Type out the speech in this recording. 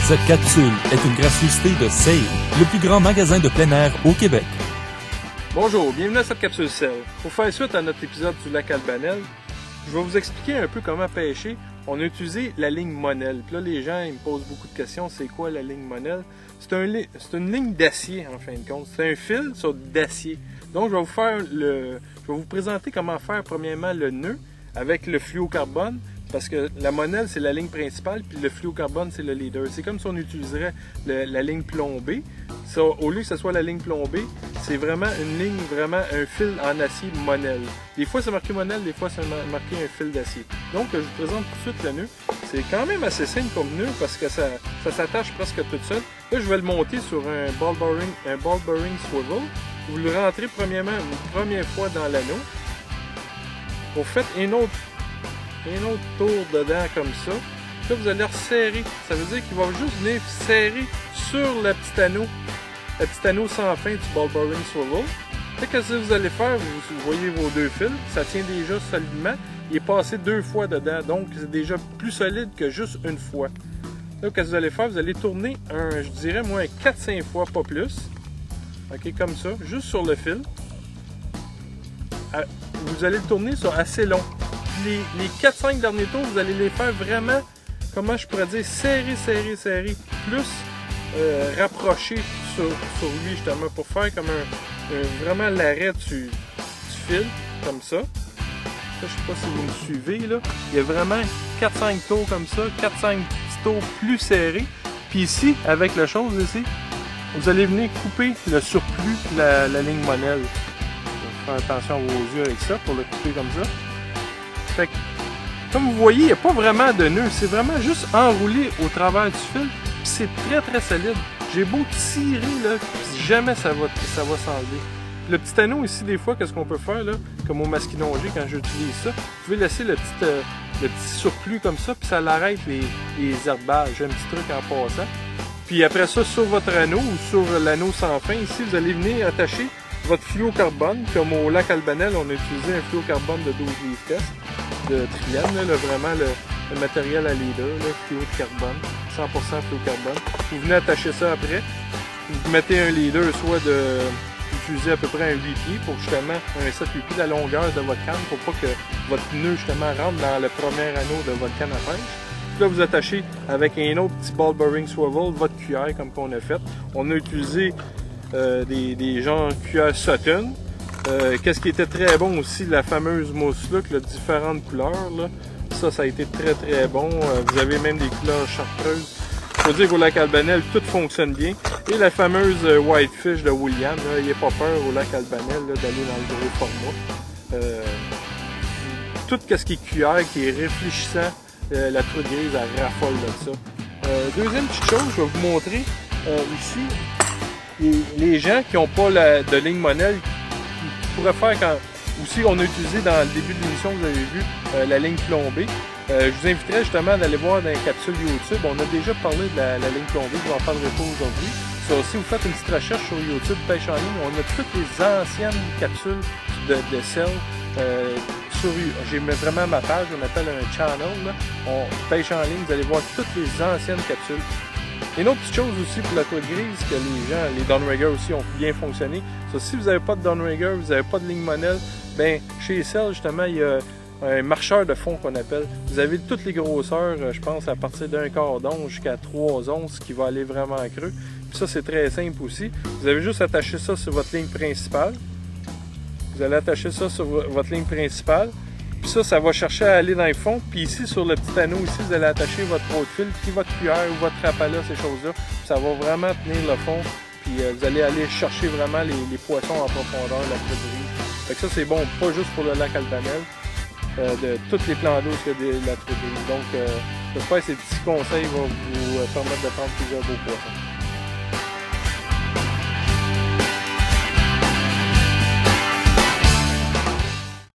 Cette capsule est une gracieuseté de Save, le plus grand magasin de plein air au Québec. Bonjour, bienvenue à cette capsule sel. Pour faire suite à notre épisode du lac Albanel, je vais vous expliquer un peu comment pêcher. On a utilisé la ligne Monel. Puis là, les gens ils me posent beaucoup de questions. C'est quoi la ligne Monel? C'est une ligne d'acier, en fin de compte. C'est un fil sur d'acier. Donc, je vais vous présenter comment faire, premièrement, le nœud avec le fluocarbone. Parce que la Monel, c'est la ligne principale, puis le fluocarbone, c'est le leader. C'est comme si on utiliserait la ligne plombée. Ça, au lieu que ce soit la ligne plombée, c'est vraiment une ligne, un fil en acier Monel. Des fois, c'est marqué Monel, des fois, c'est marqué un fil d'acier. Donc, je vous présente tout de suite le nœud. C'est quand même assez simple comme nœud parce que ça s'attache presque tout seul. Là, je vais le monter sur un ball bearing swivel. Vous le rentrez premièrement une première fois dans l'anneau. Vous faites un autre tour dedans comme ça. Là, vous allez resserrer. Ça veut dire qu'il va juste venir serrer sur le petit anneau sans fin du ball bearing swivel. Qu'est-ce que vous allez faire? Vous voyez vos deux fils. Ça tient déjà solidement. Il est passé 2 fois dedans. Donc, c'est déjà plus solide que juste une fois. Là, qu'est-ce que vous allez faire? Vous allez tourner je dirais, moi, 4-5 fois, pas plus. OK, comme ça, juste sur le fil. Vous allez le tourner sur assez long. Les 4-5 derniers tours, vous allez les faire vraiment, comment je pourrais dire, serrer, plus rapprocher sur lui justement, pour faire comme vraiment l'arrêt du fil, comme ça. Je ne sais pas si vous me suivez, là. Il y a vraiment 4-5 tours comme ça, 4-5 petits tours plus serrés. Puis ici, avec la chose ici, vous allez venir couper le surplus de la ligne Monel. Faire attention à vos yeux avec ça, pour le couper comme ça. Fait que, comme vous voyez, il n'y a pas vraiment de nœud, c'est vraiment juste enroulé au travers du fil, puis c'est très solide. J'ai beau tirer, là, puis jamais ça va s'enlever. Le petit anneau ici, des fois, qu'est-ce qu'on peut faire, là, comme au masquinongé, quand j'utilise ça, vous pouvez laisser le petit surplus comme ça, puis ça l'arrête les herbages. J'ai un petit truc en passant. Puis après ça, sur votre anneau, ou sur l'anneau sans fin, ici, vous allez venir attacher votre fluocarbone. Comme au lac Albanel, on a utilisé un fluocarbone de 12 livres test de Trienne, là, vraiment le matériel à leader, fluocarbone, 100% fluocarbone. Vous venez attacher ça après. Vous mettez un leader, soit d'utiliser à peu près un 8 pieds pour justement un 7-8 pieds de la longueur de votre canne pour pas que votre nœud justement rentre dans le premier anneau de votre canne à pêche. Là, vous attachez avec un autre petit ball bearing swivel votre cuillère comme qu'on a fait. On a utilisé des genres cuillères Sutton. Qu'est-ce qui était très bon aussi, la fameuse mousse là, qui a différentes couleurs. Là. Ça a été très bon. Vous avez même des couleurs chartreuses. Il faut dire qu'au lac Albanel, tout fonctionne bien. Et la fameuse Whitefish de William, là, il n'est pas peur au lac Albanel d'aller dans le gros format. Tout ce qui est cuillère, qui est réfléchissant, la truite grise, elle raffole de ça. Deuxième petite chose, je vais vous montrer ici, les gens qui n'ont pas de ligne Monel, qui pourraient faire quand... Aussi, on a utilisé dans le début de l'émission, vous avez vu, la ligne plombée. Je vous inviterais justement d'aller voir dans les capsules YouTube. On a déjà parlé de la ligne plombée, je vous en parlerai pas aujourd'hui. Ça aussi, vous faites une petite recherche sur YouTube, Pêche en ligne. On a toutes les anciennes capsules de sel. J'ai vraiment ma page, on appelle un channel. Là. On pêche en ligne, vous allez voir toutes les anciennes capsules. Et une autre petite chose aussi pour la truite grise, que les downriggers aussi ont bien fonctionné. Ça, si vous n'avez pas de downrigger, vous n'avez pas de ligne Monel, ben chez Cell justement, il y a un marcheur de fond qu'on appelle. Vous avez toutes les grosseurs, je pense à partir d'un quart d'once jusqu'à 3 onces qui va aller vraiment creux. Puis ça, c'est très simple aussi. Vous avez juste attaché ça sur votre ligne principale. Vous allez attacher ça sur votre ligne principale. Puis ça va chercher à aller dans le fond. Puis ici, sur le petit anneau, ici, vous allez attacher votre autre fil, puis votre cuillère ou votre rapala, ces choses-là. Ça va vraiment tenir le fond. Puis vous allez aller chercher vraiment les poissons en profondeur de la truite grise. Fait que ça, c'est bon, pas juste pour le lac Albanel, de tous les plans d'eau que de la truite grise. Donc, j'espère que ces petits conseils vont vous permettre de prendre plusieurs beaux poissons.